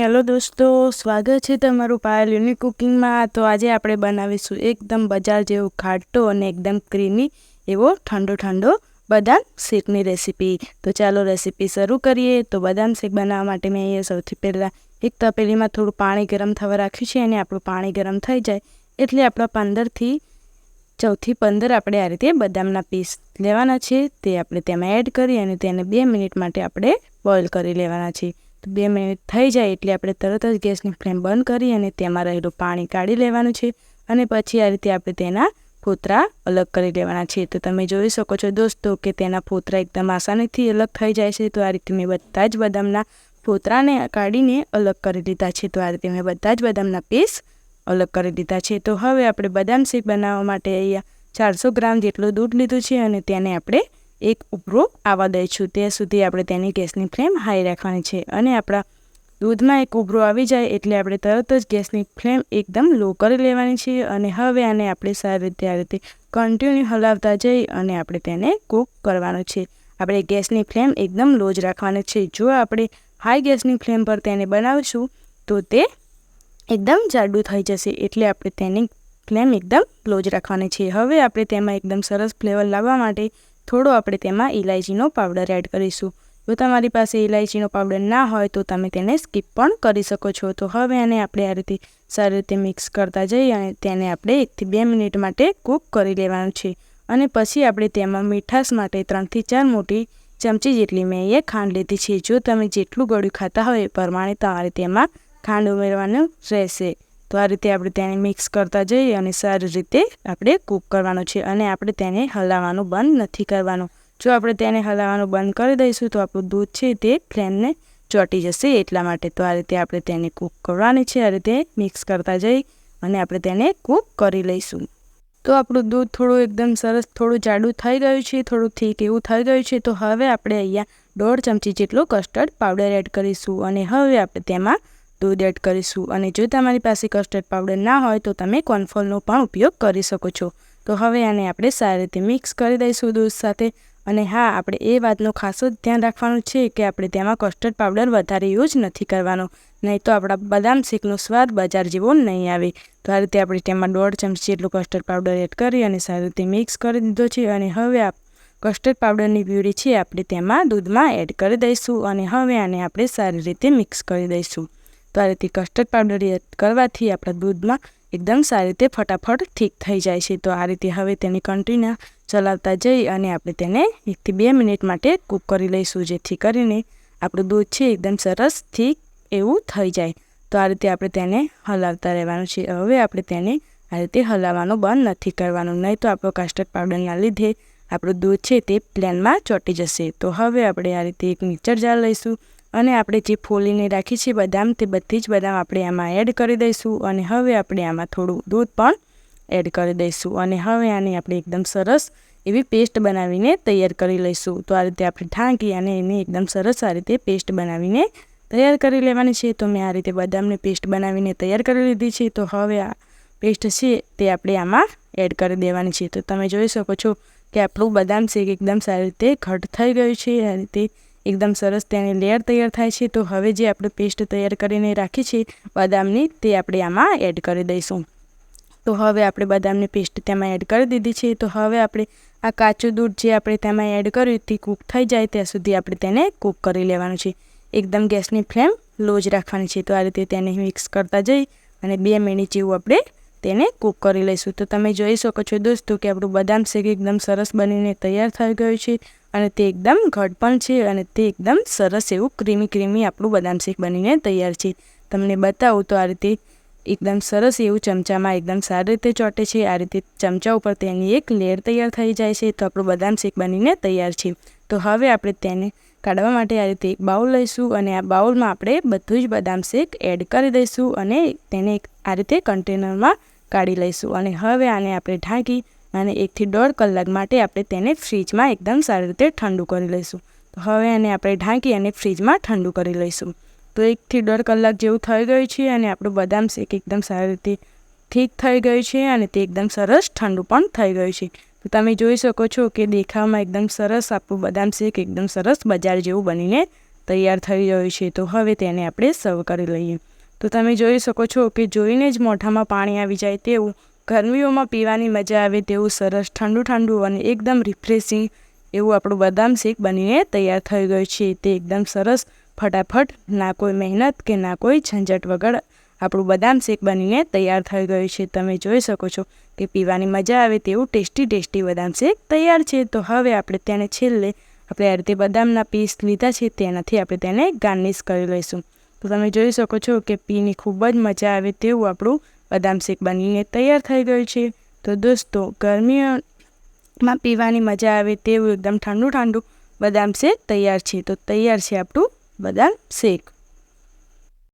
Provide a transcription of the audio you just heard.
Hello દોસ્તો, સ્વાગત છે તમારું પાયલ યુનિક કુકિંગમાં। તો આજે આપણે બનાવીશું એકદમ બજાર જેવો ખાટો અને એકદમ ક્રીમી એવો ઠંડો બદામ શેકની રેસીપી। તો ચાલો રેસીપી શરૂ કરીએ। તો બદામ શેક બનાવવા માટે મેં અહીંયા સૌથી પહેલાં એક તપેલીમાં થોડું પાણી ગરમ થવા રાખ્યું છે અને આપણું પાણી ગરમ થઈ જાય એટલે આપણા 15 થી 15 આપણે આ રીતે બદામના પીસ લેવાના છે તે આપણે તેમાં એડ કરી અને તેને 2 મિનિટ માટે આપણે બોઇલ કરી લેવાના છે। તો 2 મિનિટ થઈ જાય એટલે આપણે તરત જ ગેસની ફ્લેમ બંધ કરી અને તેમાં રહેલું પાણી કાઢી લેવાનું છે અને પછી આ રીતે આપણે તેના ફોતરા અલગ કરી લેવાના છે। તો તમે જોઈ શકો છો દોસ્તો કે તેના ફોતરા એકદમ આસાનીથી અલગ થઈ જાય છે। તો આ રીતે મેં બધા જ બદામના ફોતરાને કાઢીને અલગ કરી લીધા છે। તો આ રીતે મેં બધા જ બદામના પીસ અલગ કરી દીધા છે। તો હવે આપણે બદામ શેક બનાવવા માટે અહીંયા 400 ગ્રામ જેટલું દૂધ લીધું છે અને તેને આપણે એક ઉભરો આવવા દઈશું ત્યાં સુધી આપણે તેની ગેસની ફ્લેમ હાઈ રાખવાની છે અને આપણા દૂધમાં એક ઉભરો આવી જાય એટલે આપણે તરત જ ગેસની ફ્લેમ એકદમ લો કરી લેવાની છે અને હવે આને આપણે સારી રીતે કન્ટિન્યુ હલાવતા જઈ અને આપણે તેને કૂક કરવાનું છે। આપણે ગેસની ફ્લેમ એકદમ લો જ રાખવાની છે। જો આપણે હાઈ ગેસની ફ્લેમ પર તેને બનાવીશું તો તે એકદમ જાડું થઈ જશે એટલે આપણે તેની ફ્લેમ એકદમ લો જ રાખવાની છે। હવે આપણે તેમાં એકદમ સરસ ફ્લેવર લાવવા માટે થોડો આપણે તેમાં ઇલાયચીનો પાવડર એડ કરીશું। જો તમારી પાસે ઇલાયચીનો પાવડર ના હોય તો તમે તેને સ્કીપ પણ કરી શકો છો। તો હવે આને આપણે આ રીતે સારી રીતે મિક્સ કરતા જઈ અને તેને આપણે 1 થી 2 મિનિટ માટે કૂક કરી લેવાનું છે અને પછી આપણે તેમાં મીઠાશ માટે 3 થી 4 મોટી ચમચી જેટલી મેં એ ખાંડ લીધી છે। જો તમે જેટલું ગળ્યું ખાતા હોય એ પ્રમાણે તમારે તેમાં ખાંડ ઉમેરવાનું રહેશે। તો આ રીતે આપણે તેને મિક્સ કરતા જઈએ અને સારી રીતે આપણે કૂક કરવાનું છે અને આપણે તેને હલાવવાનું બંધ નથી કરવાનું। જો આપણે તેને હલાવવાનું બંધ કરી દઈશું તો આપણું દૂધ છે તે ફ્લેમને ચોંટી જશે એટલા માટે। તો આ રીતે આપણે તેને કૂક કરવાની છે। આ રીતે મિક્સ કરતા જઈ અને આપણે તેને કૂક કરી લઈશું। તો આપણું દૂધ થોડું એકદમ સરસ થોડું જાડું થઈ ગયું છે, થોડું થીક એવું થઈ ગયું છે। તો હવે આપણે અહીંયા 1.5 ચમચી જેટલો કસ્ટર્ડ પાવડર એડ કરીશું અને હવે આપણે તેમાં દૂધ એડ કરીશું અને જો તમારી પાસે કસ્ટર્ડ પાવડર ના હોય તો તમે કોર્નફ્લોરનો પણ ઉપયોગ કરી શકો છો। તો હવે આને આપણે સારી રીતે મિક્સ કરી દઈશું દૂધ સાથે અને હા, આપણે એ વાતનું ખાસ જ ધ્યાન રાખવાનું છે કે આપણે તેમાં કસ્ટર્ડ પાવડર વધારે યુઝ નથી કરવાનો, નહીં તો આપણા બદામ શેકનો સ્વાદ બજાર જેવો નહીં આવે। તો આ રીતે આપણે તેમાં 1.5 ચમચી જેટલું કસ્ટર્ડ પાવડર એડ કરી અને સારી રીતે મિક્સ કરી દીધો છે અને હવે કસ્ટર્ડ પાવડરની પ્યુરી છે આપણે તેમાં દૂધમાં એડ કરી દઈશું અને હવે આને આપણે સારી રીતે મિક્સ કરી દઈશું। તો આ રીતે કસ્ટર્ડ પાવડર એડ કરવાથી આપણા દૂધમાં એકદમ સારી રીતે ફટાફટ ઠીક થઈ જાય છે। તો આ રીતે હવે તેને કન્ટિન્યુ ચલાવતા જઈ અને આપણે તેને 1 થી 2 મિનિટ માટે કૂક કરી લઈશું જેથી કરીને આપણું દૂધ છે એકદમ સરસ ઠીક એવું થઈ જાય। તો આ રીતે આપણે તેને હલાવતા રહેવાનું છે। હવે આપણે તેને આ રીતે હલાવવાનું બંધ નથી કરવાનું, નહીં તો આપણો કસ્ટર્ડ પાવડરના લીધે આપણું દૂધ છે તે પ્લેનમાં ચોંટી જશે। તો હવે આપણે આ રીતે એક મિક્સર જાર લઈશું અને આપણે જે ફોલીને રાખી છે બદામ તે બધી જ બદામ આપણે આમાં એડ કરી દઈશું અને હવે આપણે આમાં થોડું દૂધ પણ એડ કરી દઈશું અને હવે આને આપણે એકદમ સરસ એવી પેસ્ટ બનાવીને તૈયાર કરી લઈશું। તો આ રીતે આપણે ઢાંકી અને એને એકદમ સરસ આ રીતે પેસ્ટ બનાવીને તૈયાર કરી લેવાની છે। તો મેં આ રીતે બદામની પેસ્ટ બનાવીને તૈયાર કરી લીધી છે। તો હવે આ પેસ્ટ છે તે આપણે આમાં એડ કરી દેવાની છે। તો તમે જોઈ શકો છો કે આપણું બદામ શેક એકદમ સારી રીતે ઘટ થઈ ગયું છે। આ રીતે એકદમ સરસ તેની લેયર તૈયાર થાય છે। તો હવે જે આપણે પેસ્ટ તૈયાર કરીને રાખી છે બદામની તે આપણે આમાં એડ કરી દઈશું। તો હવે આપણે બદામની પેસ્ટ તેમાં એડ કરી દીધી છે। તો હવે આપણે આ કાચું દૂધ જે આપણે તેમાં એડ કર્યું તે કૂક થઈ જાય ત્યાં સુધી આપણે તેને કૂક કરી લેવાનું છે। એકદમ ગેસની ફ્લેમ લો જ રાખવાની છે। તો આ રીતે તેને મિક્સ કરતા જઈ અને 2 મિનિટ જેવું આપણે તેને કૂક કરી લઈશું। તો તમે જોઈ શકો છો દોસ્તો કે આપણું બદામ શેક એકદમ સરસ બનીને તૈયાર થઈ ગયું છે અને તે એકદમ ઘટ પણ છે અને તે એકદમ સરસ એવું ક્રીમી આપણું બદામ શેક બનીને તૈયાર છે। તમને બતાવું તો આ રીતે એકદમ સરસ એવું ચમચામાં એકદમ સારી રીતે ચોંટે છે। આ રીતે ચમચા ઉપર તેની એક લેયર તૈયાર થઈ જાય છે। તો આપણું બદામ શેક બનીને તૈયાર છે। તો હવે આપણે તેને કાઢવા માટે આ રીતે એક બાઉલ લઈશું અને આ બાઉલમાં આપણે બધું જ બદામ શેક એડ કરી દઈશું અને તેને આ રીતે કન્ટેનરમાં કાઢી લઈશું અને હવે આને આપણે ઢાંકી અને 1 થી 1.5 કલાક માટે આપણે તેને ફ્રીજમાં એકદમ સારી રીતે ઠંડુ કરી લઈશું। તો હવે આને આપણે ઢાંકી અને ફ્રીજમાં ઠંડુ કરી લઈશું। તો 1 થી 1.5 કલાક જેવું થઈ ગયું છે અને આપણું બદામ શેક એકદમ સારી રીતે ઠીક થઈ ગયું છે અને તે એકદમ સરસ ઠંડુ પણ થઈ ગયું છે। તો તમે જોઈ શકો છો કે દેખાવમાં એકદમ સરસ આપણું બદામ શેક એકદમ સરસ બજાર જેવું બનીને તૈયાર થઈ ગયું છે. તો હવે તેને આપણે સર્વ કરી લઈએ. તો તમે જોઈ શકો છો કે જોઈને જ મોઢામાં પાણી આવી જાય તેવું, ગરમીઓમાં પીવાની મજા આવે તેવું સરસ ઠંડુ ઠંડુ અને એકદમ રિફ્રેશિંગ એવું આપણું બદામ શેક બનીને તૈયાર થઈ ગયું છે. તે એકદમ સરસ ફટાફટ, ના કોઈ મહેનત કે ના કોઈ ઝંઝટ વગર આપણું બદામ શેક બનીને તૈયાર થઈ ગયું છે. તમે જોઈ શકો છો કે પીવાની મજા આવે તેવું ટેસ્ટી બદામ શેક તૈયાર છે. તો હવે આપણે તેને છેલ્લે આપણે આ રીતે બદામના પીસ લીધા છે તેનાથી આપણે તેને ગાર્નિશ કરી લઈશું. તો તમે જોઈ શકો છો કે પીની ખૂબ જ મજા આવે તેવું આપણું બદામ શેક બનીને તૈયાર થઈ ગયું છે. તો દોસ્તો, ગરમીમાં પીવાની મજા આવે તેવું એકદમ ઠંડુ બદામ શેક તૈયાર છે. તો તૈયાર છે આપણું બદામ શેક.